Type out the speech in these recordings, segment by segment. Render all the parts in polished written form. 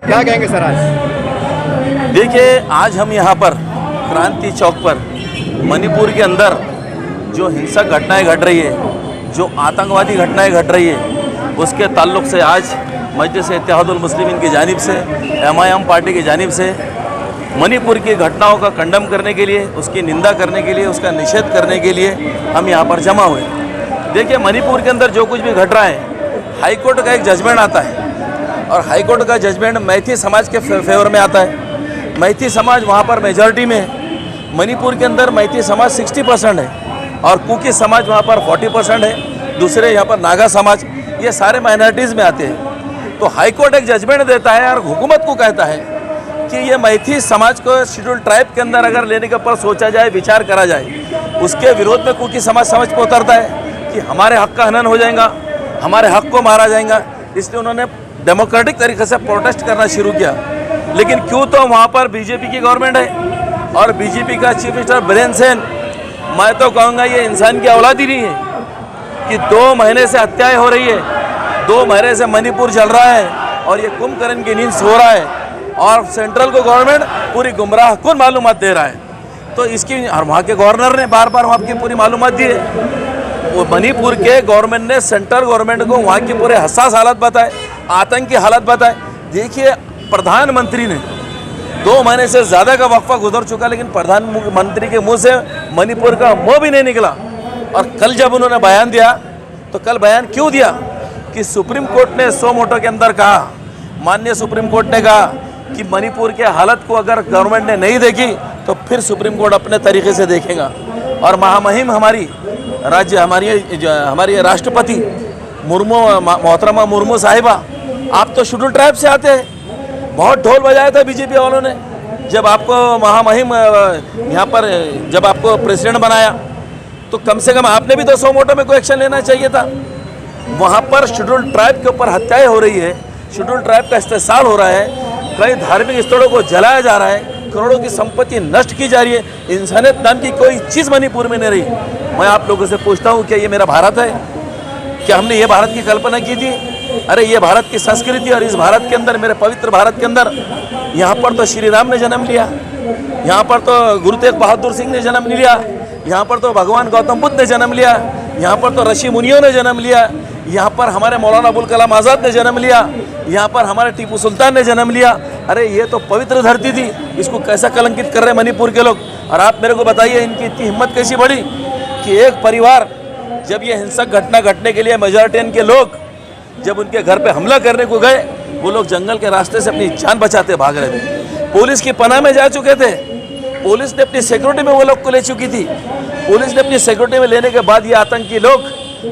क्या कहेंगे सर आज? देखिए, आज हम यहाँ पर क्रांति चौक पर मणिपुर के अंदर जो हिंसक घटनाएं घट रही है, जो आतंकवादी घटनाएं घट रही है, उसके ताल्लुक से आज मजलिस इत्तेहादुल मुस्लिमीन की जानिब से, MIM पार्टी की जानिब से मणिपुर की घटनाओं का कंडम करने के लिए, उसकी निंदा करने के लिए, उसका निषेध करने के लिए हम यहाँ पर जमा हुए। देखिए, मणिपुर के अंदर जो कुछ भी घट रहा है, हाई कोर्ट का एक जजमेंट आता है और हाई कोर्ट का जजमेंट मैथी समाज के फेवर में आता है। मैथी समाज वहाँ पर मेजॉरिटी में है। मणिपुर के अंदर मैथी समाज 60% है और कुकी समाज वहाँ पर 40% है। दूसरे यहाँ पर नागा समाज, ये सारे माइनॉरिटीज़ में आते हैं। तो हाई कोर्ट एक जजमेंट देता है और हुकूमत को कहता है कि ये मैथी समाज को शेड्यूल ट्राइब के अंदर अगर लेने के ऊपर सोचा जाए, विचार करा जाए, उसके विरोध में कुकी समाज समझ पर उतरता है कि हमारे हक़ का हनन हो जाएगा, हमारे हक़ को मारा जाएगा। इसलिए उन्होंने डेमोक्रेटिक तरीके से प्रोटेस्ट करना शुरू किया। लेकिन क्यों तो वहाँ पर बीजेपी की गवर्नमेंट है और बीजेपी का चीफ मिनिस्टर बीरेन सेन, मैं तो कहूँगा ये इंसान की औलाद ही नहीं है कि 2 महीने से हत्याएं हो रही है, 2 महीने से मणिपुर जल रहा है और ये कुंभकर्ण की नींद सो रहा है और सेंट्रल को गवर्नमेंट पूरी गुमराह कुन मालूमात दे रहा है। तो इसकी, और वहाँ के गवर्नर ने बार बार वहाँ की पूरी मालूमात दी है। वो मणिपुर के गवर्नमेंट ने सेंट्रल गवर्नमेंट को वहाँ की पूरे हसास हालत बताए, आतंक की हालत बताए। देखिए, प्रधानमंत्री ने 2 महीने से ज़्यादा का वक्फा गुजर चुका, लेकिन प्रधानमंत्री के मुंह से मणिपुर का मुँह भी नहीं निकला। और कल जब उन्होंने बयान दिया, तो कल बयान क्यों दिया कि सुप्रीम कोर्ट ने सो मोटो के अंदर कहा, माननीय सुप्रीम कोर्ट ने कहा कि मणिपुर के हालत को अगर गवर्नमेंट ने नहीं देखी तो फिर सुप्रीम कोर्ट अपने तरीके से देखेगा। और महामहिम हमारी हमारी राष्ट्रपति मोहतरमा मुर्मू साहिबा, आप तो शेड्यूल ट्राइब से आते हैं, बहुत ढोल बजाया था बीजेपी वालों ने जब आपको महामहिम यहाँ पर जब आपको प्रेसिडेंट बनाया, तो कम से कम आपने भी तो सो मोटो में कोई एक्शन लेना चाहिए था। वहाँ पर शेड्यूल ट्राइब के ऊपर हत्याएं हो रही है, शेड्यूल ट्राइब का इस्तेसाल हो रहा है, कई धार्मिक स्थलों को जलाया जा रहा है, करोड़ों की संपत्ति नष्ट की जा रही है, इंसानियत नाम की कोई चीज़ मणिपुर में नहीं रही। मैं आप लोगों से पूछता हूँ, क्या ये मेरा भारत है? क्या हमने ये भारत की कल्पना की थी? अरे ये भारत की संस्कृति, और इस भारत के अंदर, मेरे पवित्र भारत के अंदर, यहाँ पर तो श्री राम ने जन्म लिया, यहाँ पर तो गुरु तेग बहादुर सिंह ने जन्म लिया, यहाँ पर तो भगवान गौतम बुद्ध ने जन्म लिया, यहाँ पर तो ऋषि मुनियों ने जन्म लिया, यहाँ पर हमारे मौलाना अबुल कलाम आज़ाद ने जन्म लिया, यहाँ पर हमारे टीपू सुल्तान ने जन्म लिया। अरे ये तो पवित्र धरती थी, इसको कैसा कलंकित कर रहे हैं मणिपुर के लोग? और आप मेरे को बताइए, इनकी इतनी हिम्मत कैसी बढ़ी कि एक परिवार, जब ये हिंसक घटना घटने के लिए मेजॉरिटी के लोग जब उनके घर पे हमला करने को गए, वो लोग जंगल के रास्ते से अपनी जान बचाते भाग रहे थे, पुलिस की पनाह में जा चुके थे, पुलिस ने अपनी सिक्योरिटी में वो लोग को ले चुकी थी। पुलिस ने अपनी सिक्योरिटी में लेने के बाद ये आतंकी लोग,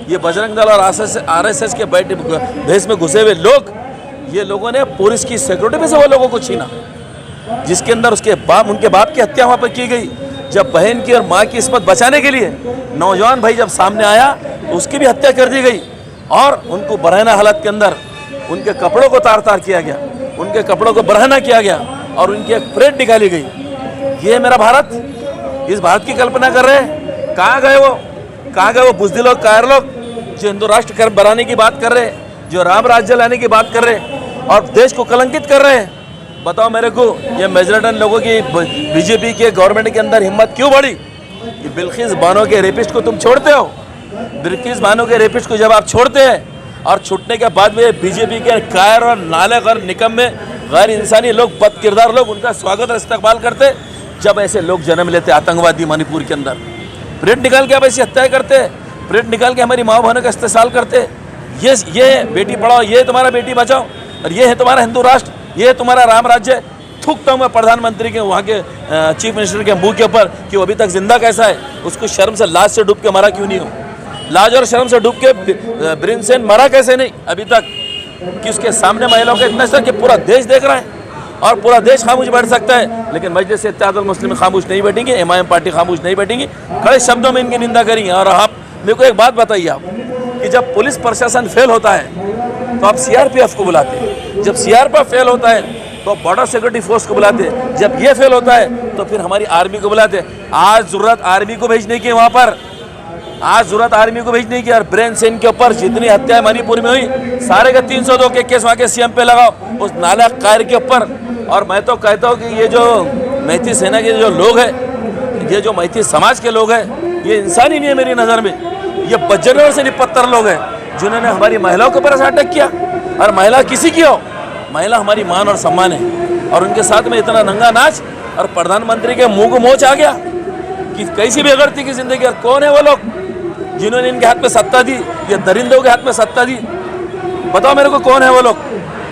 ये बजरंग दल और RSS के भेष में घुसे हुए लोग, ये लोगों ने पुलिस की सिक्योरिटी में से वो लोगों को छीना, जिसके अंदर उनके बाप की हत्या वहाँ पर की गई। जब बहन की और माँ की इस्मत बचाने के लिए नौजवान भाई जब सामने आया, तो उसकी भी हत्या कर दी गई और उनको बरहना हालत के अंदर उनके कपड़ों को तार तार किया गया, उनके कपड़ों को बरहना किया गया और उनकी एक परेड निकाली गई। ये मेरा भारत, इस भारत की कल्पना कर रहे हैं? कहाँ गए वो? कहाँ गए वो बुज़दिल लोग, कायर लोग जो हिंदू राष्ट्र बनाने की बात कर रहे हैं, जो राम राज्य लाने की बात कर रहे हैं और देश को कलंकित कर रहे हैं? बताओ मेरे को, ये मेजॉरिटी लोगों की बीजेपी के गवर्नमेंट के अंदर हिम्मत क्यों बढ़ी कि बिल्किस बानो के रेपिस्ट को तुम छोड़ते हो? बिल्किस बानो के रेपिस्ट को जब आप छोड़ते हैं और छूटने के बाद में बीजेपी के कायर और नालायक और निकम्मे गैर इंसानी लोग, बद किरदार लोग उनका स्वागत और इस्तकबाल करते, जब ऐसे लोग जन्म लेते आतंकवादी मणिपुर के अंदर, परेड निकाल के आप ऐसी हत्याएं करते, परेड निकाल के हमारी माँ बहनों का इस्तेसाल करते। ये बेटी पढ़ाओ, ये तुम्हारा बेटी बचाओ, और ये है तुम्हारा हिंदू राष्ट्र, ये है तुम्हारा राम राज्य। थूकता हूँ मैं प्रधानमंत्री के, वहाँ के चीफ मिनिस्टर के मुंह के ऊपर कि वो अभी तक जिंदा कैसा है, उसको शर्म से लाज से डूब के मरा क्यों नहीं हो? लाज और शर्म से डूब के बीरेन सेन मरा कैसे नहीं अभी तक? कि उसके सामने महिलाओं का इतना सर कि पूरा देश देख रहा है और पूरा देश खामोश बैठ सकता है, लेकिन मजलिस इत्तेहादुल मुस्लिमीन खामोश नहीं बैठेंगे, MIM पार्टी खामोश नहीं बैठेंगी, कड़े शब्दों में इनकी निंदा करेंगे। और आप मेरे को एक बात बताइए आप कि जब पुलिस प्रशासन फेल होता है तो आप CRPF को बुलाते हैं, जब CRPF फेल होता है तो बॉर्डर सिक्योरिटी फोर्स को बुलाते हैं, जब ये फेल होता है तो फिर हमारी आर्मी को बुलाते हैं। आज ज़रूरत आर्मी को भेजने की, वहाँ पर आज ज़रूरत आर्मी को भेजने की। और बीरेन सेन के ऊपर जितनी हत्याएं मणिपुर में हुई, सारे के 302 के केस वहाँ के CM पे लगाओ, उस नालायक कायर के ऊपर। और मैं तो कहता हूँ कि ये जो मैथिल सेना के जो लोग हैं, ये जो मैथिल समाज के लोग हैं, ये इंसान ही नहीं है मेरी नज़र में। ये बज्जरों से निपत्तर लोग हैं जिन्होंने हमारी महिलाओं के ऊपर ऐसा अटैक किया। और महिला किसी की हो, महिला हमारी मान और सम्मान है। और उनके साथ में इतना नंगा नाच, और प्रधानमंत्री के मुंह को मोच आ गया कि कैसी बेगरती की जिंदगी। और कौन है वो लोग जिन्होंने इनके हाथ में सत्ता दी, ये दरिंदों के हाथ में सत्ता दी? बताओ मेरे को कौन है वो लोग।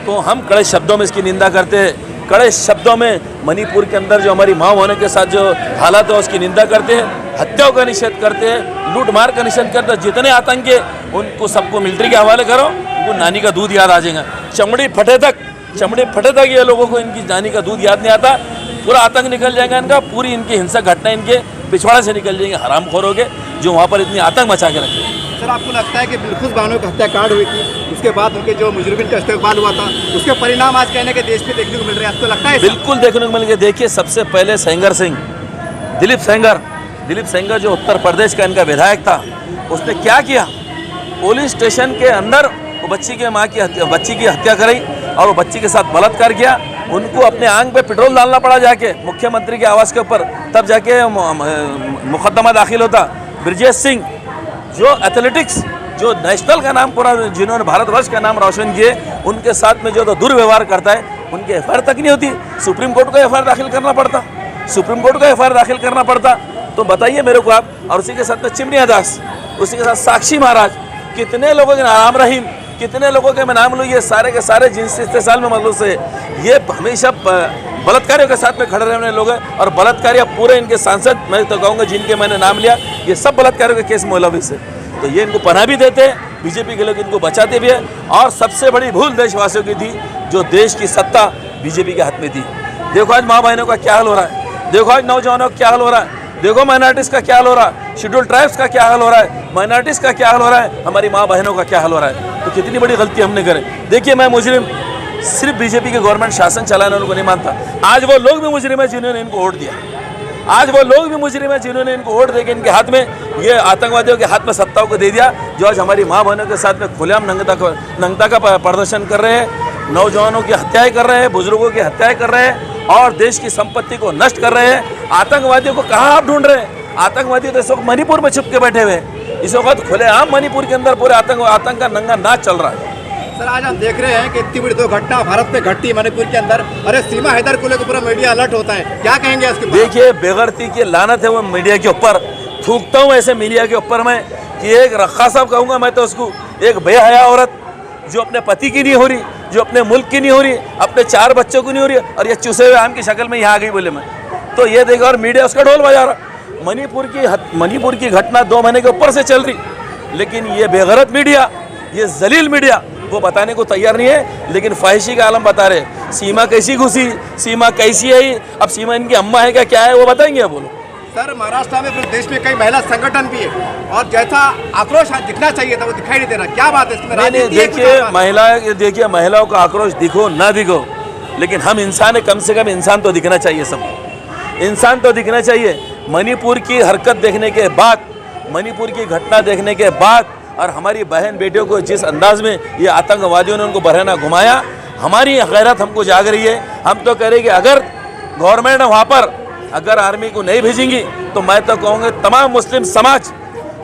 तो हम कड़े शब्दों में इसकी निंदा करते हैं, कड़े शब्दों में मणिपुर के अंदर जो हमारी माँ होने के साथ जो हालात है उसकी निंदा करते हैं, हत्याओं का निषेध करते हैं, लूट मार का निषेध करते हैं। जितने आतंकी है उनको सबको मिलिट्री के हवाले करो, उनको नानी का दूध याद आ जाएगा। चमड़ी फटे तक ये लोगों को इनकी नानी का दूध याद नहीं आता। पूरा आतंक निकल जाएगा इनका, पूरी इनकी हिंसक घटना इनके पिछवाड़े से निकल जाएंगे हरामखोरों के, जो वहाँ पर इतनी आतंक मचा के रखे। सर, आपको लगता है कि बिलखुश बानो का हत्याकांड हुई थी, उसके बाद उनके जो मुजरिमीन का इस्तेमाल हुआ था, उसके परिणाम आज कहने के देश में देखने को मिल रहे हैं? आपको लगता है? बिल्कुल देखने को मिल गया। देखिए, सबसे पहले सेंगर सिंह, दिलीप सेंगर जो उत्तर प्रदेश का इनका विधायक था, उसने क्या किया? पुलिस स्टेशन के अंदर वो बच्ची की हत्या कराई और वो बच्ची के साथ बलात्कार किया। उनको अपने आंख पे पेट्रोल डालना पड़ा जाके मुख्यमंत्री के आवास के ऊपर, तब जाके मुकदमा दाखिल होता। ब्रजेश सिंह जो एथलेटिक्स, जो नेशनल का नाम पूरा, जिन्होंने भारतवर्ष का नाम रोशन किए, उनके साथ में जो तो दुर्व्यवहार करता है, उनकी एफआईआर तक नहीं होती। सुप्रीम कोर्ट को एफआईआर दाखिल करना पड़ता। तो बताइए मेरे को आप। और उसी के साथ में चिमनिया दास, उसी के साथ साक्षी महाराज, कितने लोगों के नाम, रहीम, कितने लोगों के मैं नाम लूँ, ये सारे के सारे जिनसे इस्तेसाल में मतलब से ये हमेशा बलात्कारियों के साथ में खड़े रहने लोग हैं। और बलात्कारियाँ पूरे इनके सांसद, मैं तो कहूँगा जिनके मैंने नाम लिया, ये सब बलात्कारियों के केस मुलविस है। तो ये इनको पनाह भी देते हैं, बीजेपी के लोग इनको बचाते भी हैं। और सबसे बड़ी भूल देशवासियों की थी, जो देश की सत्ता बीजेपी के हाथ में थी। देखो आज माँ बहनों का क्या हाल हो रहा है, देखो आज नौजवानों का क्या हाल हो रहा है, देखो माइनॉरिटीज़ का क्या हाल हो रहा है, शेड्यूल ट्राइब्स का क्या हाल हो रहा है, माइनॉरिटीज़ का क्या हाल हो रहा है, हमारी माँ बहनों का क्या हाल हो रहा है। तो कितनी बड़ी गलती हमने करे। देखिए, मैं मुजरिम सिर्फ बीजेपी के गवर्नमेंट शासन चलाने उनको नहीं मानता। आज वो लोग भी मुजरिम है जिन्होंने इनको वोट दिया। आज वो लोग भी मुजरिम है जिन्होंने इनको वोट देकर इनके हाथ में, ये आतंकवादियों के हाथ में सत्ताओं को दे दिया, जो आज हमारी माँ बहनों के साथ में खुलेआम नंगता का प्रदर्शन कर रहे हैं, नौजवानों की हत्याएं कर रहे हैं, बुजुर्गों की हत्याएं कर रहे हैं, और देश की संपत्ति को नष्ट कर रहे हैं। आतंकवादियों को कहाँ आप ढूंढ रहे हैं? आतंकवादी तो इस वक्त मणिपुर में छुप के बैठे हुए हैं। इस वक्त खुलेआम मणिपुर के अंदर पूरे आतंक का नंगा नाच चल रहा है। सर, आज हम देख रहे हैं कि इतनी बड़ी दो घटना भारत में घटती है मणिपुर के अंदर। अरे सीमा हैदर को लेकर पूरा मीडिया अलर्ट होता है, क्या कहेंगे इसके बारे में? देखिए, बेगरती की लानत है वो मीडिया के ऊपर। थूकता हूँ ऐसे मीडिया के ऊपर मैं कि एक रखा साहब कहूँगा मैं तो उसको, एक बेहया औरत जो अपने पति की नहीं हो रही, जो अपने मुल्क की नहीं हो रही, अपने 4 बच्चों की नहीं हो रही, और ये चूसे हुए आम की शक्ल में यहाँ आ गई बोले मैं तो ये देखा। और मीडिया उसका ढोल बजा रहा। मणिपुर की घटना 2 महीने के ऊपर से चल रही, लेकिन ये बेगरत मीडिया, ये जलील मीडिया वो बताने को तैयार नहीं है। लेकिन ख्वाहिशी का आलम बता रहे, सीमा कैसी घुसी, सीमा कैसी आई, अब सीमा इनकी अम्मा है क्या, क्या है वो बताएंगे। बोलो सर, महाराष्ट्र में फिर देश में कई महिला संगठन भी है, और जैसा आक्रोश दिखना चाहिए था वो दिखाई नहीं दे रहा, क्या बात है इसमें? देखिए, महिलाओं का आक्रोश दिखो ना दिखो, लेकिन हम इंसान है, कम से कम इंसान तो दिखना चाहिए, सबको इंसान तो दिखना चाहिए। मणिपुर की हरकत देखने के बाद, मणिपुर की घटना देखने के बाद, और हमारी बहन बेटियों को जिस अंदाज में ये आतंकवादियों ने उनको बरहना घुमाया, हमारी गैरत हमको जाग रही है। हम तो कह रहे कि अगर गवर्नमेंट वहाँ पर अगर आर्मी को नहीं भेजेंगी, तो मैं तो कहूँगा तमाम मुस्लिम समाज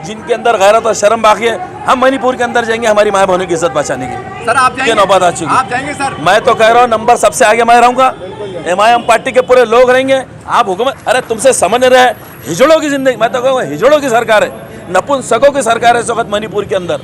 जिनके अंदर गैरत और शर्म बाकी है, हम मणिपुर के अंदर जाएंगे हमारी माँ बहनों की इज्जत बचाने की। सर, आप जाएंगे? नौबत आ चुकी। आप जाएंगे सर? मैं तो कह रहा हूँ नंबर सबसे आगे मैं रहूँगा, MIM पार्टी के पूरे लोग रहेंगे। आप हुकूमत, अरे तुमसे समझ रहे हैं, हिजड़ों की जिंदगी, मैं तो कहूँगा हिजड़ों की सरकार है, नपुंसकों की सरकार है इस वक्त मणिपुर के अंदर।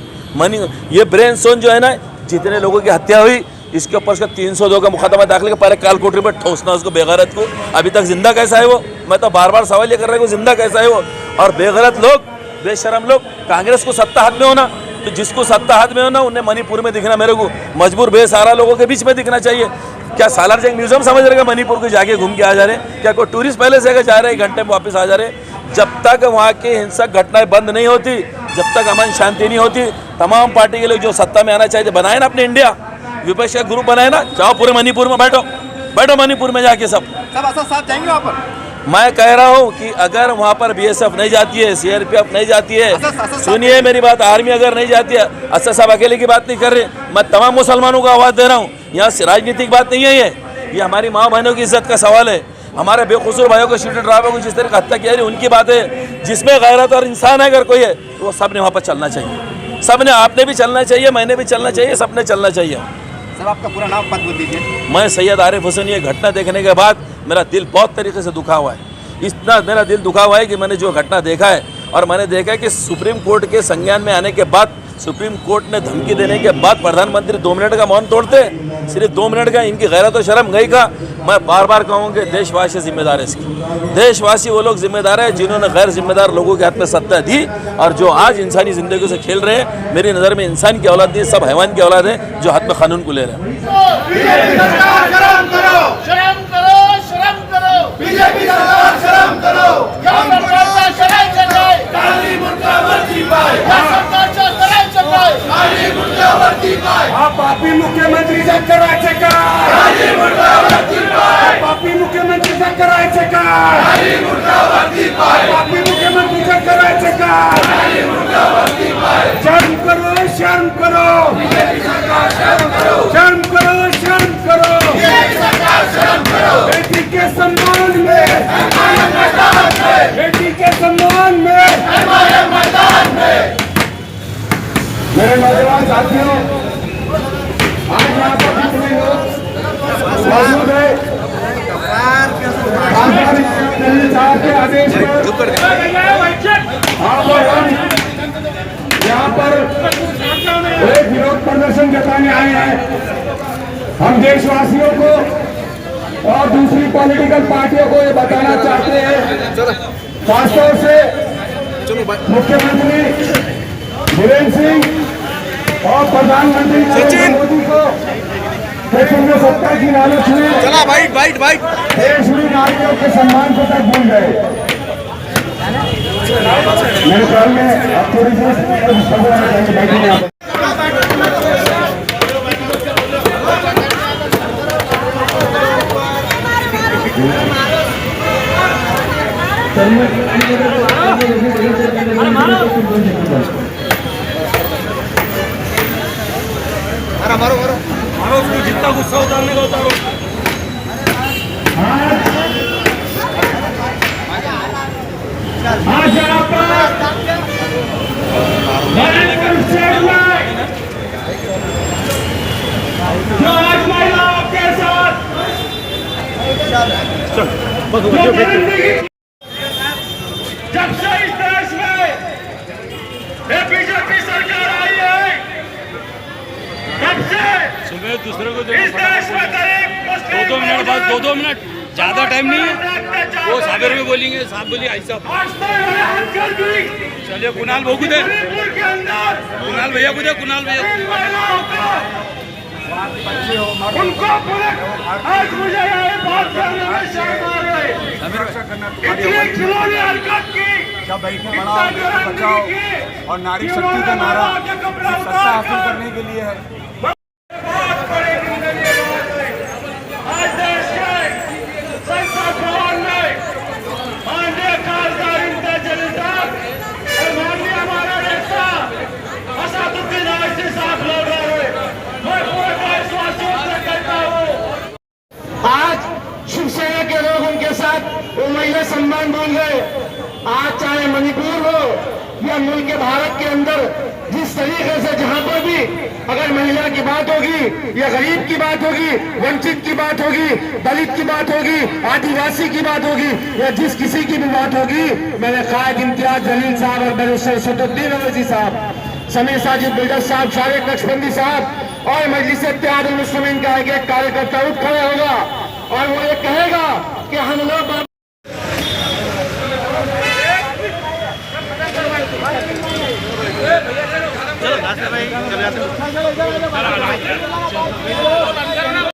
ये ब्रेन सोन जो है ना, जितने लोगों की हत्या हुई, इसके ऊपर उसका 302 का मुकदमा दाखिल कर पहले कालकोठरी पर ठोसना उसको, बेगैरत को। अभी तक जिंदा कैसा है वो? मैं तो बार बार सवाल ये कर रहा हूँ, जिंदा कैसा है वो? और बेगैरत लोग, बेशरम लोग, कांग्रेस को सत्ता हाथ में होना, तो जिसको सत्ता हाथ में होना उन्हें मणिपुर में दिखना, मेरे को मजबूर बेसहारा लोगों के बीच में दिखना चाहिए। क्या सालार जंग म्यूजियम समझ रहेगा मणिपुर को जाके घूम के आ जा रहे? क्या कोई टूरिस्ट पहले से जा रहे, 1 घंटे में वापस आ जा रहे? जब तक वहाँ की हिंसक घटनाएं बंद नहीं होती, जब तक अमन शांति नहीं होती, तमाम पार्टी के लोग जो सत्ता में आना चाहिए, बनाए ना अपने इंडिया विपक्ष का ग्रुप बनाए ना, जाओ पूरे मणिपुर में बैठो मणिपुर में जाके सब असद साहब जाएंगे वहाँ पर? मैं कह रहा हूँ कि अगर वहाँ पर BSF नहीं जाती है, CRPF नहीं जाती है, सुनिए मेरी बात, आर्मी अगर नहीं जाती है, असद साहब अकेले की बात नहीं कर रहे, मैं तमाम मुसलमानों को आवाज़ दे रहा हूँ यहाँ से राजनीतिक बात नहीं है ये हमारी माँ बहनों की इज्जत का सवाल है। हमारे बेकसूर भाइयों को, शूटर ड्राइवर को जिस तरह की हत्या की जा रही है उनकी बात है। जिसमें गैरत और इंसान है अगर कोई है तो वो सब ने वहाँ पर चलना चाहिए। सब ने, आपने भी चलना चाहिए, मैंने भी चलना चाहिए, सब ने चलना चाहिए। सर आपका पूरा नाम पद बोल दीजिए। मैं सैयद आरिफ हुसैन। ये घटना देखने के बाद मेरा दिल बहुत तरीके से दुखा हुआ है। इतना मेरा दिल दुखा हुआ है कि मैंने जो घटना देखा है, और मैंने देखा है कि सुप्रीम कोर्ट के संज्ञान में आने के बाद, सुप्रीम कोर्ट ने धमकी देने के बाद प्रधानमंत्री 2 मिनट का मौन तोड़ते, सिर्फ 2 मिनट का। इनकी गैरत और शर्म गई का। मैं बार बार कहूँगा कि देशवासी जिम्मेदार है इसकी। देशवासी वो लोग जिम्मेदार है जिन्होंने गैर जिम्मेदार लोगों के हाथ में सत्ता दी, और जो आज इंसानी ज़िंदगी से खेल रहे हैं। मेरी नज़र में इंसान की औलाद नहीं, सब हैवान की औलाद है जो हाथ में कानून को ले रहे हैं। पापी मुख्यमंत्री करायचे का? पापी मुख्यमंत्री करायचे का? पापी मुख्यमंत्री करायचे का? शर्म करो, शर्म करो, शर्म करो, शर्म करो। बेटी के सम्मान में, बेटी के सम्मान में। मेरे नौजवान साथियों, आज यहाँ पर कितने लोग मौजूद है? के आदेश पर यहाँ पर एक विरोध प्रदर्शन जताने आए हैं। हम देशवासियों को और दूसरी पॉलिटिकल पार्टियों को ये बताना चाहते हैं, खासतौर से मुख्यमंत्री बीरेन्द्र सिंह और प्रधानमंत्री नरेंद्र मोदी को, उन्हें सत्ता की लालच में चला वाइट देशवी नागरिकों के सम्मान को तक भूल गए। मेरे ख्याल में अब थोड़ी सी मारो उसको, जितना गुस्सा उतारने का उतारो। आज यहाँ पर जो आज महिलाओं के साथ जब से इस देश में बीजेपी सरकार आई है, तब से सुबह दूसरे को इस देश में करीब 2 मिनट बाद 2 मिनट ज्यादा टाइम नहीं है। वो सागर में बोलेंगे, साहब बोलिए ऐसा। चलिए कुणाल भाऊ को दे, कुणाल भैया को दे, कुणाल भैया उनको आज मुझे ये बात करने में शर्म आ रही है। इतनी खिलौनी हरकत की, बचाओ और नारी शक्ति का नारा सत्ता हासिल करने के लिए है। आज देश के संसद भवन में माननीय खासदार इम्तियाज जलील साहब और माननीय हमारा नेता असदुद्दीन ओवैसी साहब लड़ रहे हैं। मैं पूरे देशवासियों से कहता हूँ, आज शिवसेना के लोग उनके साथ वो महिला सम्मान बोल गए। आज चाहे मणिपुर हो या मुल्क भारत के अंदर, जिस तरीके से जहां पर भी अगर महिला की बात होगी या गरीब की बात होगी, वंचित की बात होगी, दलित की बात होगी, आदिवासी की बात होगी, या जिस किसी की भी बात होगी, मैंने कायद इम्तियाज जलील साहब और बैरिस्टर असदुद्दीन ओवैसी साहब, समीर साजिद बिल्डर साहब, शारिक नक्शबंदी साहब और मजलिस इत्तेहादुल मुस्लिमीन का एक कार्यकर्ता उठ खड़ा होगा और वो ये कहेगा कि हम लोग चलो भाई चल जाते हैं।